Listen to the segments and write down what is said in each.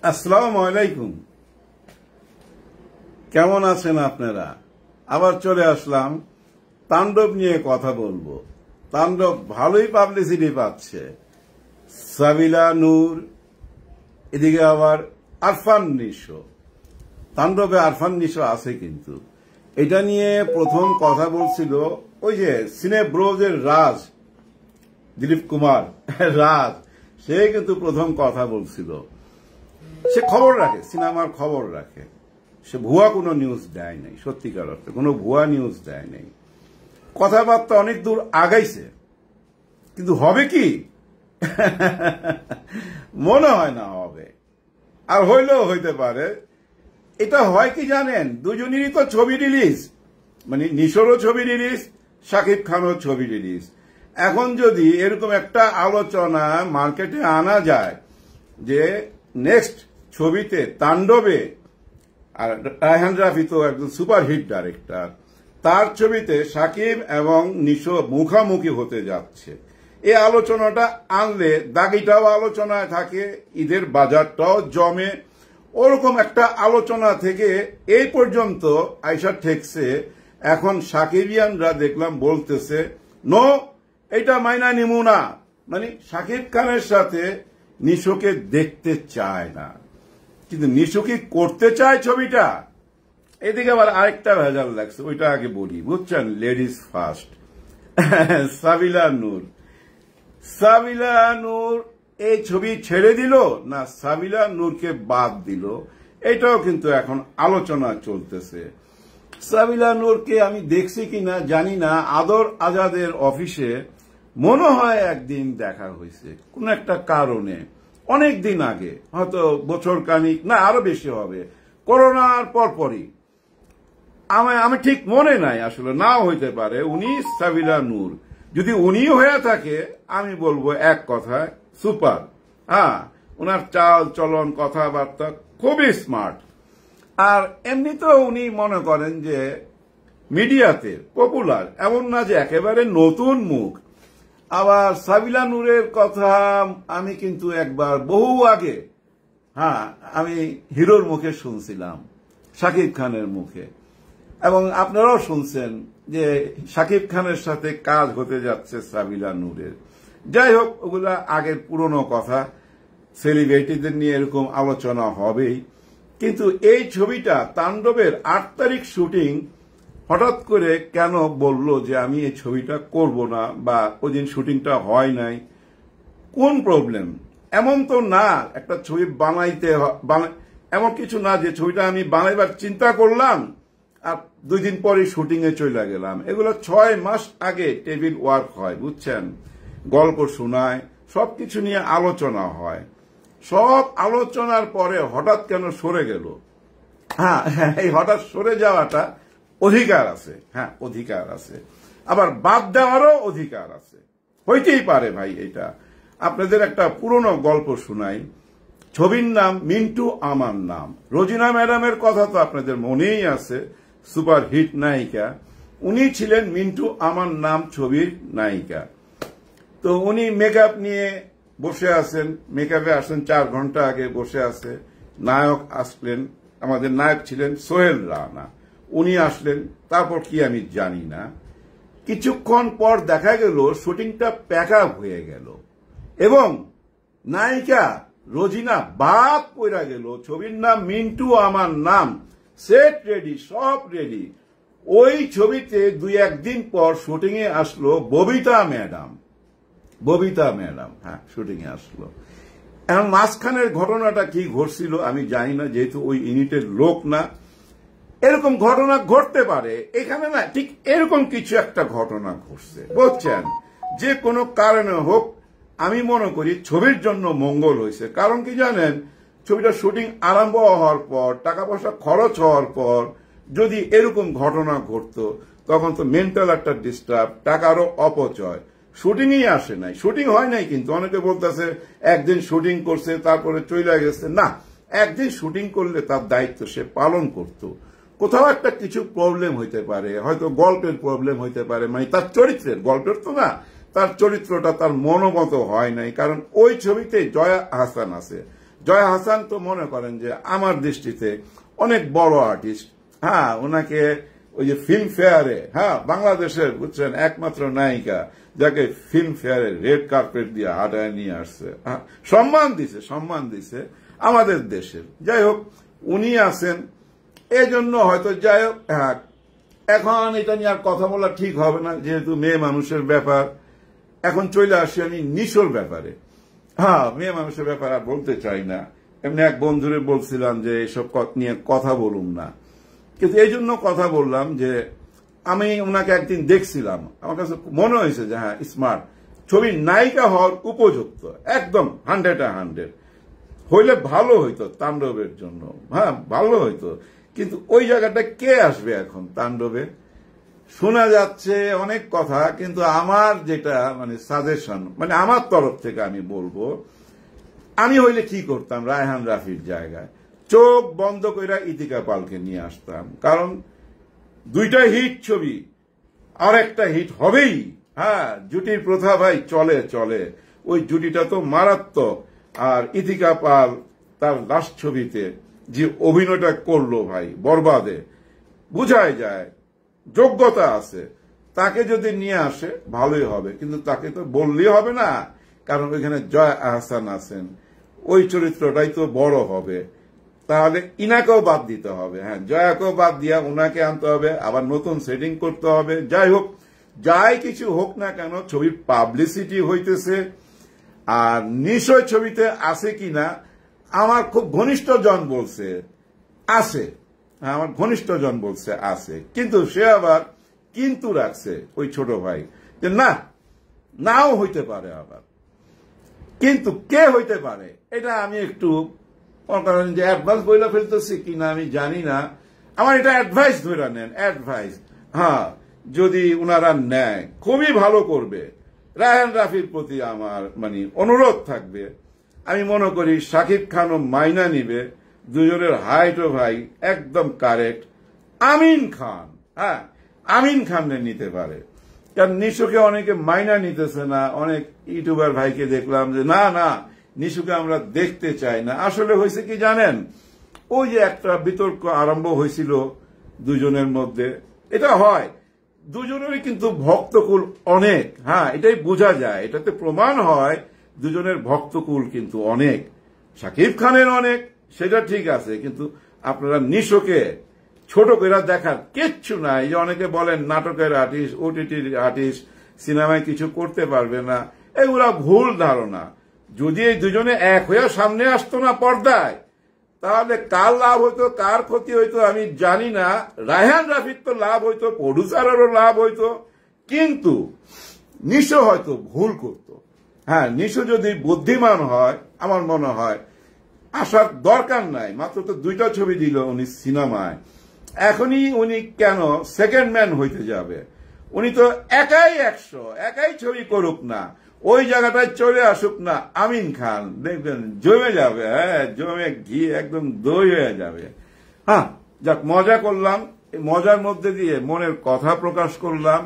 আসসালামু আলাইকুম। কেমন আছেন আপনারা? আবার চলে আসলাম তাণ্ডব নিয়ে কথা বলবো। তাণ্ডব ভালোই পাবলিসিটি পাচ্ছে। সাবিলা নূর, এদিকে আবার আরফান নিশো। তাণ্ডবে আরফান নিশো আছে, কিন্তু এটা নিয়ে প্রথম কথা বলছিল ওই যে সিনে ব্রোজের রাজ, দিলীপ কুমার রাজ, সে কিন্তু প্রথম কথা বলছিল। সে খবর রাখে, সিনেমার খবর রাখে, সে ভুয়া কোনো নিউজ দেয় নাই, সত্যিকার অর্থে কোনো ভুয়া নিউজ দেয় নাই। কথাবার্তা অনেক দূর আগাইছে, কিন্তু হবে কি মনে হয় না হবে, আর হইলেও হইতে পারে। এটা হয় কি জানেন, দুজনেরই তো ছবি রিলিজ, মানে নিশোরও ছবি রিলিজ, শাকিব খানও ছবি রিলিজ। এখন যদি এরকম একটা আলোচনা মার্কেটে আনা যায় যে নেক্সট ছবিতে তাণ্ডবে, আর রায়হান রাফি তো একজন সুপারহিট ডাইরেক্টর, তার ছবিতে শাকিব এবং নিশো মুখামুখি হতে যাচ্ছে, এই আলোচনাটা আনলে দাগিটাও আলোচনায় থাকে, ঈদের বাজারটাও জমে। ওরকম একটা আলোচনা থেকে এই পর্যন্ত আইসা ঠেকছে। এখন শাকিবিয়ানরা দেখলাম বলতেছে নো, এটা মাইনা নিমু না, মানে শাকিব খানের সাথে নিশোকে দেখতে চায় না, কিন্তু নিশো কি করতে চায় ছবিটা। এদিকে আবার আরেকটা ভেজাল লাগছে, ওইটা আগে বলি, বুঝছেন, লেডিস ফার্স্ট। সাবিলা নূর, সাবিলা নূর এই ছবি ছেড়ে দিল না সাবিলা নূরকে বাদ দিল, এটাও কিন্তু এখন আলোচনা চলতেছে। সাবিলা নূরকে আমি দেখছি কিনা জানি না, আদর আজাদের অফিসে মনে হয় একদিন দেখা হয়েছে কোন একটা কারণে, অনেক দিন আগে, হয়তো বছর খানিক না আরো বেশি হবে, করোনার পরপরই। আমি ঠিক মনে নাই, আসলে নাও হইতে পারে উনি সাবিলা নূর। যদি উনি হয়ে থাকে আমি বলবো এক কথায় সুপার। হ্যাঁ, ওনার চাল চলন কথাবার্তা খুবই স্মার্ট, আর এমনিতেও উনি মনে করেন যে মিডিয়াতে পপুলার, এমন না যে একেবারে নতুন মুখ। আবার সাবিলা নূরের কথা আমি কিন্তু একবার বহু আগে, হ্যাঁ, আমি হিরোর মুখে শুনছিলাম, শাকিব খানের মুখে, এবং আপনারাও শুনছেন যে শাকিব খানের সাথে কাজ হতে যাচ্ছে সাবিলা নূরের। যাই হোক, ওগুলা আগের পুরনো কথা, সেলিব্রিটিদের নিয়ে এরকম আলোচনা হবেই। কিন্তু এই ছবিটা তাণ্ডবের 8 তারিখ শুটিং, হঠাৎ করে কেন বলল যে আমি এই ছবিটা করব না, বা ওই দিন শুটিংটা হয় নাই, কোন প্রবলেম? এমন তো না একটা ছবি বানাইতে, এমন কিছু না যে ছবিটা আমি বানাইবার চিন্তা করলাম আর 2 দিন পরে শুটিং এ চলে গেলাম। এগুলো 6 মাস আগে টেবিল ওয়ার্ক হয়, বুঝছেন, গল্প শোনায়, সবকিছু নিয়ে আলোচনা হয়। সব আলোচনার পরে হঠাৎ কেন সরে গেল? হ্যাঁ, এই হঠাৎ সরে যাওয়াটা অধিকার আছে, হ্যাঁ অধিকার আছে, আবার বাদ দেওয়ারও অধিকার আছে, হইতেই পারে ভাই। এটা আপনাদের একটা পুরনো গল্প শোনাই। ছবির নাম মিন্টু আমার নাম। রোজিনা ম্যাডামের কথা তো আপনাদের মনেই আছে, সুপার হিট নায়িকা, উনি ছিলেন মিন্টু আমার নাম ছবির নায়িকা। তো উনি মেকআপ নিয়ে বসে আছেন, মেকআপে আসেন 4 ঘন্টা আগে বসে আছে। নায়ক আসলেন, আমাদের নায়ক ছিলেন সোহেল রানা, উনি আসলেন, তারপর কি আমি জানি না। কিছুক্ষণ পর দেখা গেল শুটিংটা প্যাক আপ হয়ে গেল এবং নায়িকা রোজিনা বাদ পড়া গেল। ছবির নাম মিন্টু আমার নাম, সেট রেডি, সব রেডি। ওই ছবিতে 2-1 দিন পর শুটিং এ আসলো ববিতা ম্যাডাম, হ্যাঁ শুটিং এ আসলো। এখন মাঝখানের ঘটনাটা কি ঘটছিল আমি জানি না, যেহেতু ওই ইউনিটের লোক না। এরকম ঘটনা ঘটতে পারে এখানে, না ঠিক এরকম কিছু একটা ঘটনা ঘটছে, বুঝছেন, যে কোনো কারণে হোক। আমি মনে করি ছবির জন্য মঙ্গল হয়েছে। কারণ কি জানেন, ছবিটা শুটিং আরম্ভ হওয়ার পর, টাকা পয়সা খরচ হওয়ার পর যদি এরকম ঘটনা ঘটতো, তখন তো মেন্টাল একটা ডিস্টার্ব, টাকারও অপচয়। শুটিংই আসে নাই, শুটিং হয় নাই, কিন্তু অনেকে বলতেছে একদিন শুটিং করছে তারপরে চলে গেছে। না, একদিন শুটিং করলে তার দায়িত্ব সে পালন করত। কোথাও একটা কিছু প্রবলেম হইতে পারে, হয়তো গল্পের প্রবলেম হইতে পারে, মানে তার চরিত্রের, গল্পের তো না, তার চরিত্রটা তার মনোমতো হয় নাই। কারণ ওই ছবিতে জয়া আহসান আছে, জয়া আহসান তো মনে করেন যে আমার দৃষ্টিতে অনেক বড় আর্টিস্ট। হ্যাঁ, ওনাকে ওই যে ফিল্ম ফেয়ারে, হ্যাঁ, বাংলাদেশের বুঝছেন একমাত্র নায়িকা যাকে ফিল্ম ফেয়ারে রেড কার্পেট দিয়ে হাঁটায় নিয়ে আসছে, সম্মান দিছে আমাদের দেশের। যাই হোক, উনি আছেন, এই জন্য হয়তো যাই হোক। হ্যাঁ, এখন এটা নিয়ে আর কথা বলা ঠিক হবে না, যেহেতু মেয়ে মানুষের ব্যাপার। এখন চলে আসি আমি নিশোর ব্যাপারে। হ্যাঁ, মেয়ে মানুষের ব্যাপার আর বলতে চাই না। এমনি এক বন্ধুরে বলছিলাম যে এসব নিয়ে কথা বলুন না, কিন্তু এই জন্য কথা বললাম যে আমি ওনাকে একদিন দেখছিলাম, আমার কাছে মনে হয়েছে যে হ্যাঁ, স্মার্ট, ছবির নায়িকা হওয়ার উপযুক্ত, একদম 100 হইলে ভালো হইতো তাণ্ডবের জন্য। হ্যাঁ, ভালো হইতো, কিন্তু ওই জায়গাটা কে আসবে এখন তাণ্ডবে? শোনা যাচ্ছে অনেক কথা, কিন্তু আমার যেটা মানে সাজেশন, মানে আমার তরফ থেকে আমি বলবো, আমি হইলে কি করতাম, রায়হান রাফির জায়গায় চোখ বন্ধ করে ইতিকা পালকে নিয়ে আসতাম। কারণ দুইটা হিট ছবি, আর একটা হিট হবেই। হ্যাঁ, জুটির প্রথা ভাই চলে, ওই জুটিটা তো মারাত্মক। আর ইতিকা পাল তার লাস্ট ছবিতে যে অভিনয়টা করলো ভাই, বরবাদে, বুঝাই যায় যোগ্যতা আছে। তাকে যদি নিয়ে আসে ভালোই হবে, কিন্তু তাকে তো বললেই হবে না, কারণ ওইখানে জয়া আহসান আছেন, ওই চরিত্রটাই তো বড় হবে। তাহলে ইনাকেও বাদ দিতে হবে। হ্যাঁ, জয়াকেও বাদ দিয়া উনাকে আনতে হবে, আবার নতুন সেটিং করতে হবে। যাই হোক, যাই কিছু হোক না কেন, ছবির পাবলিসিটি হইতেছে। আর নিশ্চয় ছবিতে আছে কিনা, আমার খুব ঘনিষ্ঠ জন বলছে আছে। হ্যাঁ, আমার ঘনিষ্ঠ জন বলছে আছে, কিন্তু সে আবার কিন্তু রাখছে ওই ছোট ভাই যে নাও হইতে পারে। আবার কিন্তু কে হইতে পারে এটা আমি একটু যে অ্যাডভান্স বইলা ফেলতেছি কিনা আমি জানি না। আমার এটা অ্যাডভাইস ধরে নেন, অ্যাডভাইস। হ্যাঁ, যদি উনারা নেয় খুবই ভালো করবে। রায়হান রাফির প্রতি আমার মানে অনুরোধ থাকবে। আমি মনে করি শাকিব খানও মাইনা নিবে, দুজনের হাইটও ভাই একদম কারেক্ট। আমিন খান, হ্যাঁ, আমিন খানরে নিতে পারে, কারণ নিশুকে অনেকে মাইনা নিতেছে না। অনেক ইউটিউবার ভাইকে দেখলাম যে না নিশুকে আমরা দেখতে চাই না। আসলে হয়েছে কি জানেন, ওই যে একটা বিতর্ক আরম্ভ হয়েছিল দুজনের মধ্যে, এটা হয় দুজনেরই কিন্তু ভক্তকুল অনেক। হ্যাঁ, এটাই বোঝা যায়, এটাতে প্রমাণ হয় দুজনের ভক্তকুল কিন্তু অনেক। শাকিব খানের অনেক, সেটা ঠিক আছে, কিন্তু আপনারা নিশুকে ছোট করে দেখার কিচ্ছু নাই। যে অনেকে বলেন নাটকের আর্টিস্ট, ওটিটির আর্টিস্ট, সিনেমায় কিছু করতে পারবে না, এগুলা ভুল ধারণা। যদি এই দুজনে এক হয়ে সামনে আসতো না পর্দায়, তাহলে কার লাভ হইতো কার ক্ষতি হইতো আমি জানি না। রায়হান রাফির তো লাভ হইতো, প্রডিউসারেরও লাভ হইতো, কিন্তু নিশো হয়তো ভুল করত। হ্যাঁ, নিশো যদি বুদ্ধিমান হয়, আমার মনে হয় আসার দরকার নাই। মাত্র তো 2টা ছবি দিল উনি সিনেমায়, এখনই উনি কেন সেকেন্ড ম্যান হইতে যাবে? উনি তো একাই 100, একাই ছবি করুক না, ওই জায়গাটায় চলে আসুক না আমিন খান, দেখবেন জমে যাবে। হ্যাঁ, জমে ঘি একদম দই হয়ে যাবে। হ্যাঁ, যাক, মজা করলাম, মজার মধ্যে দিয়ে মনের কথা প্রকাশ করলাম।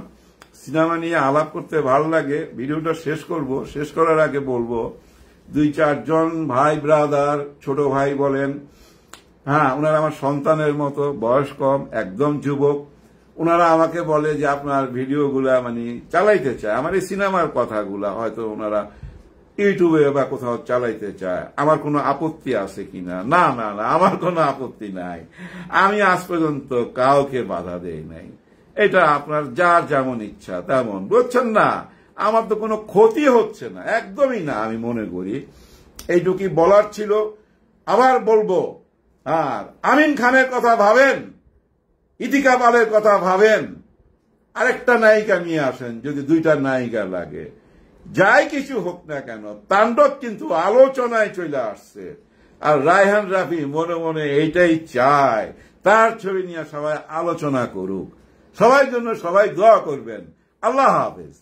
সিনেমা নিয়ে আলাপ করতে ভালো লাগে। ভিডিওটা শেষ করব, শেষ করার আগে বলবো, 2-4 জন ভাই ব্রাদার, ছোট ভাই বলেন, হ্যাঁ, ওনারা আমার সন্তানের মতো, বয়স কম, একদম যুবক। ওনারা আমাকে বলে যে আপনার ভিডিওগুলা মানে চালাইতে চায়, আমার এই সিনেমার কথাগুলা হয়তো ওনারা ইউটিউবে বা কোথাও চালাইতে চায়। আমার কোনো আপত্তি আছে কিনা? না, আমার কোনো আপত্তি নাই। আমি আজ পর্যন্ত কাউকে বাধা দেই নাই। এটা আপনার যার যেমন ইচ্ছা তেমন, বুঝছেন না? আমার তো কোনো ক্ষতি হচ্ছে না, একদমই না, আমি মনে করি। এইটুকুই বলার ছিল। আবার বলবো, আর আমিন খানের কথা ভাবেন, ইতিকা পালের কথা ভাবেন, আরেকটা নায়িকা নিয়ে আসেন যদি 2টা নায়িকা লাগে। যাই কিছু হোক না কেন, তাণ্ডব কিন্তু আলোচনায় চলে আসছে। আর রায়হান রাফি মনে মনে এইটাই চায়, তার ছবি নিয়ে সবাই আলোচনা করুক। সবাই জন্য সবাই দোয়া করবেন। আল্লাহ হাফেজ।